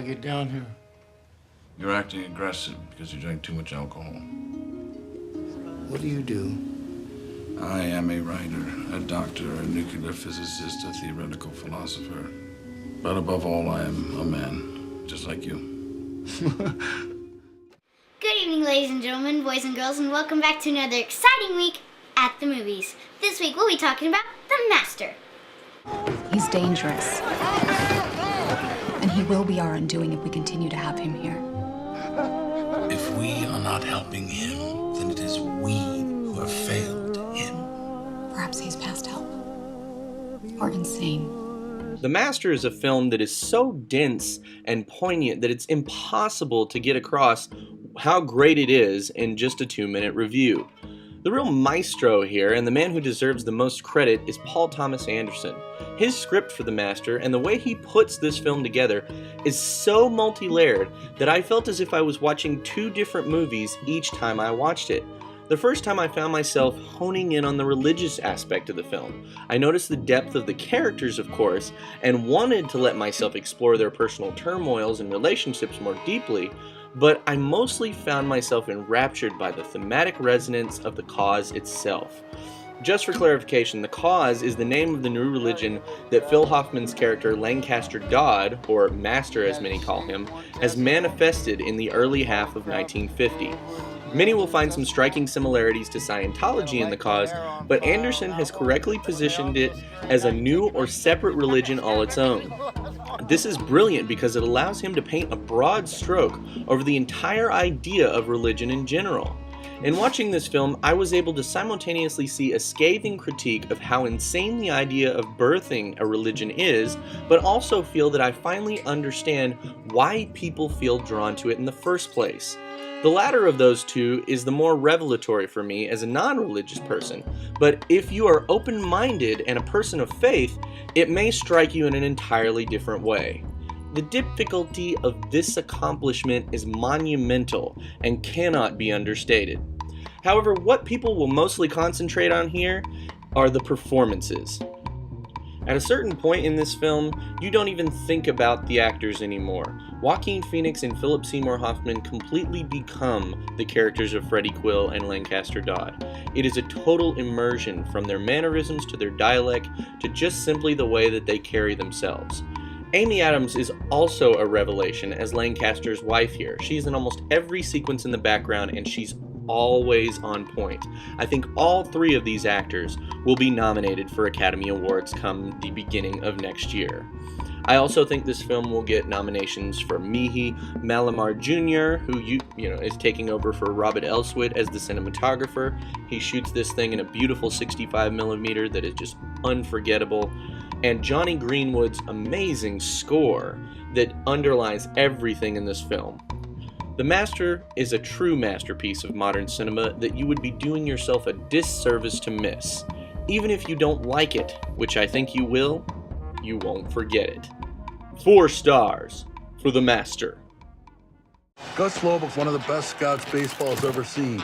get down here? You're acting aggressive because you drank too much alcohol. What do you do? I am a writer, a doctor, a nuclear physicist, a theoretical philosopher. But above all, I am a man, just like you. Good evening, ladies and gentlemen, boys and girls, and welcome back to another exciting week at the movies. This week we'll be talking about The Master. He's dangerous. And he will be our undoing if we continue to have him here. If we are not helping him, then it is we who have failed him. Perhaps he's past help. Or insane. The Master is a film that is so dense and poignant that it's impossible to get across how great it is in just a 2-minute review. The real maestro here, and the man who deserves the most credit, is Paul Thomas Anderson. His script for The Master and the way he puts this film together is so multi-layered that I felt as if I was watching 2 different movies each time I watched it. The first time I found myself honing in on the religious aspect of the film. I noticed the depth of the characters, of course, and wanted to let myself explore their personal turmoils and relationships more deeply, but I mostly found myself enraptured by the thematic resonance of the cause itself. Just for clarification, the cause is the name of the new religion that Phil Hoffman's character Lancaster Dodd, or Master as many call him, has manifested in the early half of 1950. Many will find some striking similarities to Scientology in the cause, but Anderson has correctly positioned it as a new or separate religion all its own. This is brilliant because it allows him to paint a broad stroke over the entire idea of religion in general. In watching this film, I was able to simultaneously see a scathing critique of how insane the idea of birthing a religion is, but also feel that I finally understand why people feel drawn to it in the first place. The latter of those two is the more revelatory for me as a non-religious person, but if you are open-minded and a person of faith, it may strike you in an entirely different way. The difficulty of this accomplishment is monumental and cannot be understated. However, what people will mostly concentrate on here are the performances. At a certain point in this film, you don't even think about the actors anymore. Joaquin Phoenix and Philip Seymour Hoffman completely become the characters of Freddie Quill and Lancaster Dodd. It is a total immersion from their mannerisms to their dialect to just simply the way that they carry themselves. Amy Adams is also a revelation as Lancaster's wife here. She's in almost every sequence in the background and she's always on point. I think all 3 of these actors will be nominated for Academy Awards come the beginning of next year. I also think this film will get nominations for Mihi Malamar Jr., who is taking over for Robert Elswit as the cinematographer. He shoots this thing in a beautiful 65mm that is just unforgettable. And Johnny Greenwood's amazing score that underlies everything in this film. The Master is a true masterpiece of modern cinema that you would be doing yourself a disservice to miss. Even if you don't like it, which I think you will, you won't forget it. 4 stars for The Master. Gus Lobel's one of the best scouts baseball's ever seen.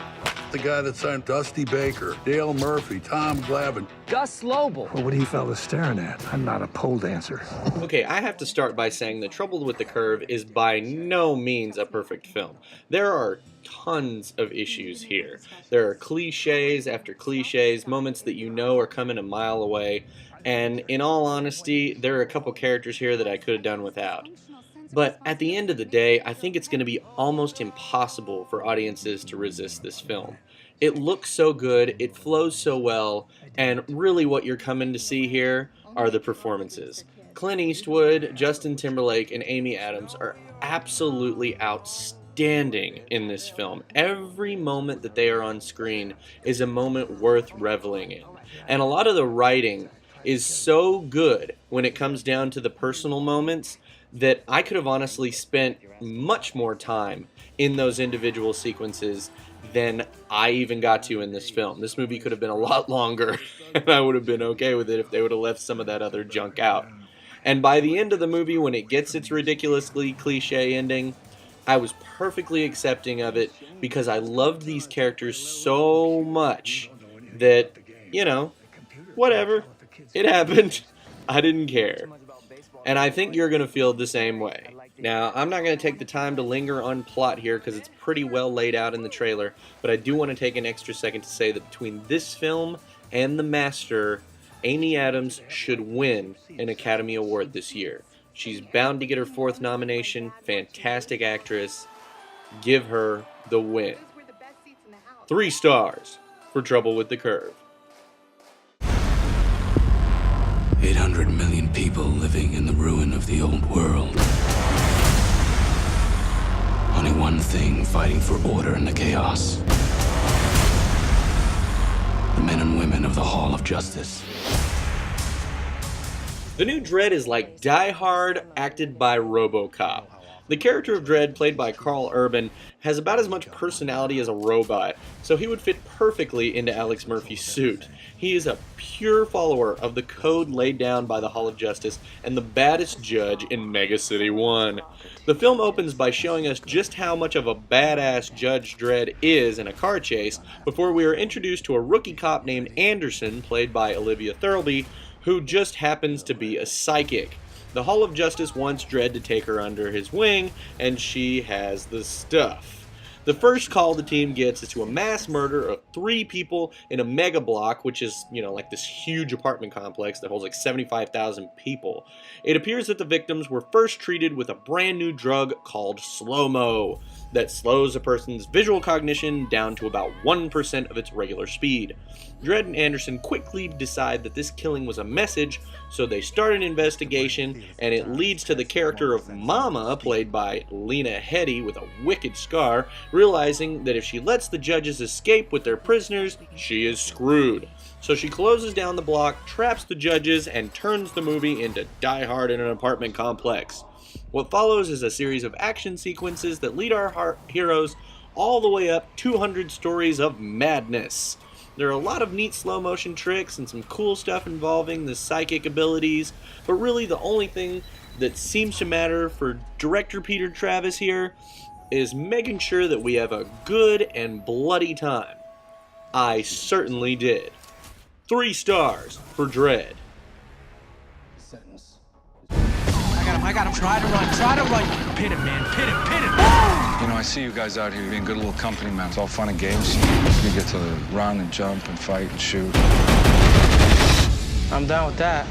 The guy that signed Dusty Baker, Dale Murphy, Tom Glavine. Gus Lobel. Well, what are you fellas staring at? I'm not a pole dancer. Okay, I have to start by saying The Trouble with the Curve is by no means a perfect film. There are tons of issues here. There are cliches after cliches, moments that you know are coming a mile away, and in all honesty, there are a couple characters here that I could have done without. But at the end of the day, I think it's going to be almost impossible for audiences to resist this film. It looks so good, it flows so well, and really what you're coming to see here are the performances. Clint Eastwood, Justin Timberlake, and Amy Adams are absolutely outstanding in this film. Every moment that they are on screen is a moment worth reveling in. And a lot of the writing is so good when it comes down to the personal moments that I could have honestly spent much more time in those individual sequences than I even got to in this film. This movie could have been a lot longer, and I would have been okay with it if they would have left some of that other junk out. And by the end of the movie, when it gets its ridiculously cliche ending, I was perfectly accepting of it because I loved these characters so much that, whatever. It happened. I didn't care. And I think you're going to feel the same way. Now, I'm not going to take the time to linger on plot here because it's pretty well laid out in the trailer, but I do want to take an extra second to say that between this film and The Master, Amy Adams should win an Academy Award this year. She's bound to get her 4th nomination. Fantastic actress. Give her the win. 3 stars for Trouble with the Curve. 800 million people living in the ruin of the old world. Only one thing fighting for order in the chaos. The men and women of the Hall of Justice. The new Dredd is like Die Hard acted by RoboCop. The character of Dredd, played by Karl Urban, has about as much personality as a robot, so he would fit perfectly into Alex Murphy's suit. He is a pure follower of the code laid down by the Hall of Justice and the baddest judge in Mega City 1. The film opens by showing us just how much of a badass Judge Dredd is in a car chase before we are introduced to a rookie cop named Anderson, played by Olivia Thirlby, who just happens to be a psychic. The Hall of Justice wants Dredd to take her under his wing, and she has the stuff. The first call the team gets is to a mass murder of 3 people in a mega block, which is, like this huge apartment complex that holds like 75,000 people. It appears that the victims were first treated with a brand new drug called slow-mo that slows a person's visual cognition down to about 1% of its regular speed. Dredd and Anderson quickly decide that this killing was a message, so they start an investigation, and it leads to the character of Mama, played by Lena Headey with a wicked scar, realizing that if she lets the judges escape with their prisoners, she is screwed. So she closes down the block, traps the judges, and turns the movie into Die Hard in an apartment complex. What follows is a series of action sequences that lead our heroes all the way up 200 stories of madness. There are a lot of neat slow motion tricks and some cool stuff involving the psychic abilities, but really the only thing that seems to matter for director Peter Travis here is making sure that we have a good and bloody time. I certainly did. 3 stars for Dredd. I got him. Try to run. Pit him, man. Pit him. I see you guys out here being good little company, man. It's all fun and games. You get to run and jump and fight and shoot. I'm down with that.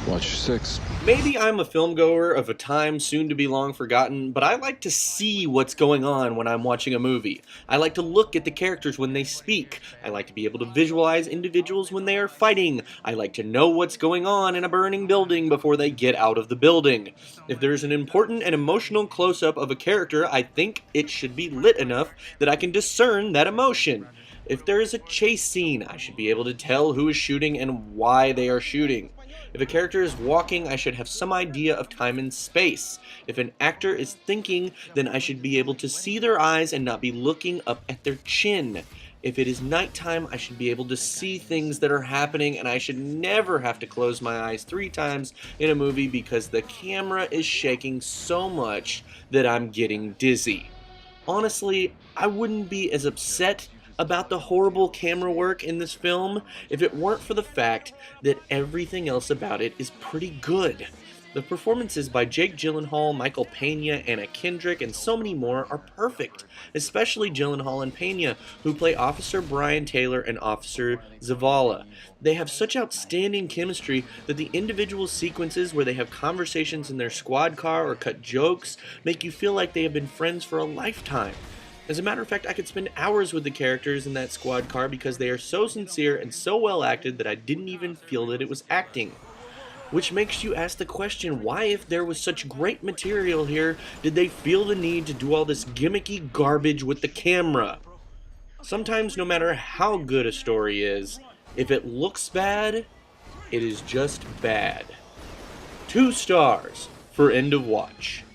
Watch your 6. Maybe I'm a filmgoer of a time soon to be long forgotten, but I like to see what's going on when I'm watching a movie. I like to look at the characters when they speak. I like to be able to visualize individuals when they are fighting. I like to know what's going on in a burning building before they get out of the building. If there's an important and emotional close-up of a character, I think it should be lit enough that I can discern that emotion. If there is a chase scene, I should be able to tell who is shooting and why they are shooting. If a character is walking, I should have some idea of time and space. If an actor is thinking, then I should be able to see their eyes and not be looking up at their chin. If it is nighttime, I should be able to see things that are happening, and I should never have to close my eyes 3 times in a movie because the camera is shaking so much that I'm getting dizzy. Honestly, I wouldn't be as upset about the horrible camera work in this film if it weren't for the fact that everything else about it is pretty good. The performances by Jake Gyllenhaal, Michael Pena, Anna Kendrick, and so many more are perfect, especially Gyllenhaal and Pena, who play Officer Brian Taylor and Officer Zavala. They have such outstanding chemistry that the individual sequences where they have conversations in their squad car or cut jokes make you feel like they have been friends for a lifetime. As a matter of fact, I could spend hours with the characters in that squad car because they are so sincere and so well acted that I didn't even feel that it was acting. Which makes you ask the question, why, if there was such great material here, did they feel the need to do all this gimmicky garbage with the camera? Sometimes, no matter how good a story is, if it looks bad, it is just bad. 2 stars for End of Watch.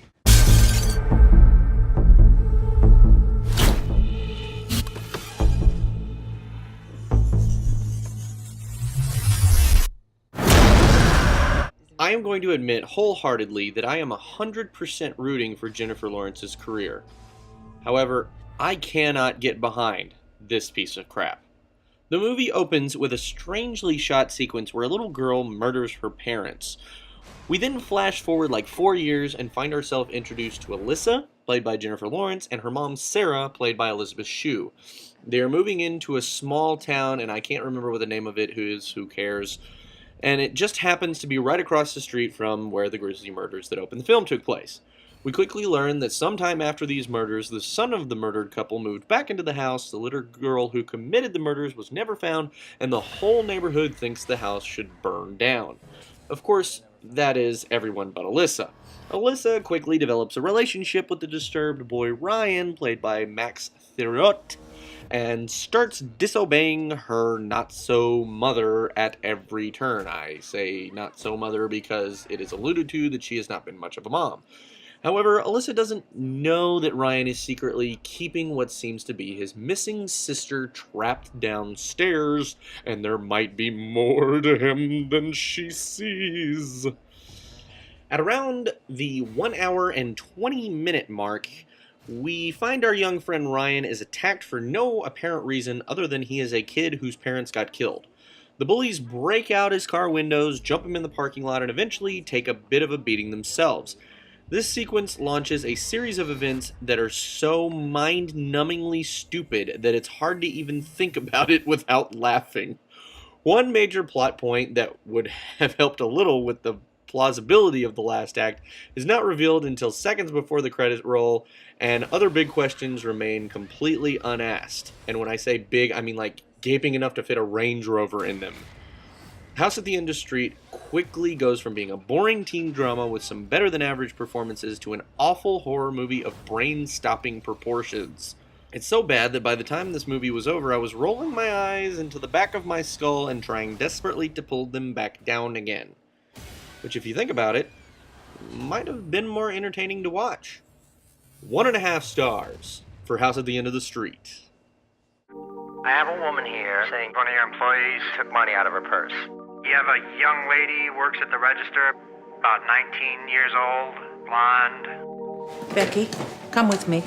I am going to admit wholeheartedly that I am 100% rooting for Jennifer Lawrence's career. However, I cannot get behind this piece of crap. The movie opens with a strangely shot sequence where a little girl murders her parents. We then flash forward like 4 years and find ourselves introduced to Alyssa, played by Jennifer Lawrence, and her mom Sarah, played by Elizabeth Shue. They are moving into a small town, and I can't remember what the name of it is, who cares, and it just happens to be right across the street from where the grisly murders that open the film took place. We quickly learn that sometime after these murders, the son of the murdered couple moved back into the house, the little girl who committed the murders was never found, and the whole neighborhood thinks the house should burn down. Of course, that is everyone but Alyssa. Alyssa quickly develops a relationship with the disturbed boy Ryan, played by Max Thieriot, and starts disobeying her not-so-mother at every turn. I say not-so-mother because it is alluded to that she has not been much of a mom. However, Alyssa doesn't know that Ryan is secretly keeping what seems to be his missing sister trapped downstairs, and there might be more to him than she sees. At around the 1 hour and 20-minute mark, we find our young friend Ryan is attacked for no apparent reason other than he is a kid whose parents got killed. The bullies break out his car windows, jump him in the parking lot, and eventually take a bit of a beating themselves. This sequence launches a series of events that are so mind-numbingly stupid that it's hard to even think about it without laughing. One major plot point that would have helped a little with the plausibility of the last act is not revealed until seconds before the credits roll, and other big questions remain completely unasked. And when I say big, I mean like gaping enough to fit a Range Rover in them. House at the End of the Street quickly goes from being a boring teen drama with some better-than-average performances to an awful horror movie of brain-stopping proportions. It's so bad that by the time this movie was over, I was rolling my eyes into the back of my skull and trying desperately to pull them back down again. Which, if you think about it, might have been more entertaining to watch. 1.5 stars for House at the End of the Street. I have a woman here saying one of your employees took money out of her purse. You have a young lady who works at the register, about 19 years old, blonde. Becky, come with me.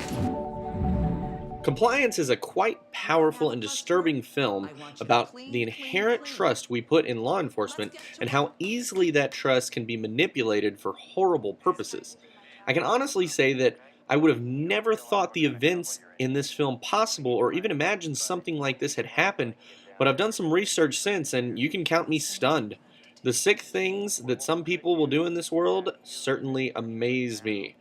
Compliance is a quite powerful and disturbing film about the inherent trust we put in law enforcement and how easily that trust can be manipulated for horrible purposes. I can honestly say that I would have never thought the events in this film possible or even imagined something like this had happened, but I've done some research since and you can count me stunned. The sick things that some people will do in this world certainly amaze me.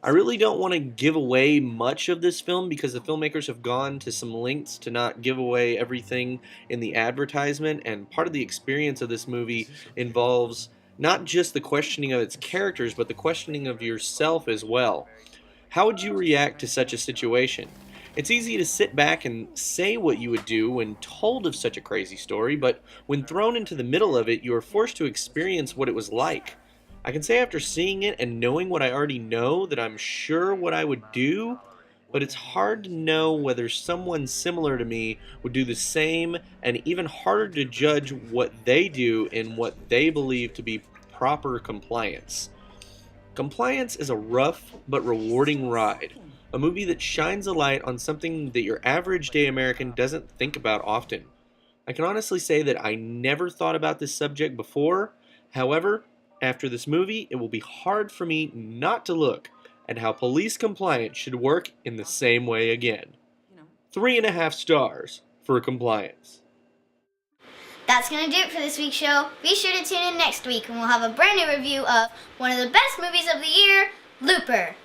I really don't want to give away much of this film because the filmmakers have gone to some lengths to not give away everything in the advertisement, and part of the experience of this movie involves not just the questioning of its characters, but the questioning of yourself as well. How would you react to such a situation? It's easy to sit back and say what you would do when told of such a crazy story, but when thrown into the middle of it, you are forced to experience what it was like. I can say after seeing it and knowing what I already know that I'm sure what I would do, but it's hard to know whether someone similar to me would do the same, and even harder to judge what they do in what they believe to be proper compliance. Compliance is a rough but rewarding ride, a movie that shines a light on something that your average day American doesn't think about often. I can honestly say that I never thought about this subject before. However, after this movie, it will be hard for me not to look at how police compliance should work in the same way again. 3.5 stars for Compliance. That's going to do it for this week's show. Be sure to tune in next week and we'll have a brand new review of one of the best movies of the year, Looper.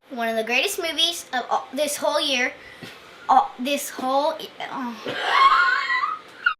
One of the greatest movies of this whole year.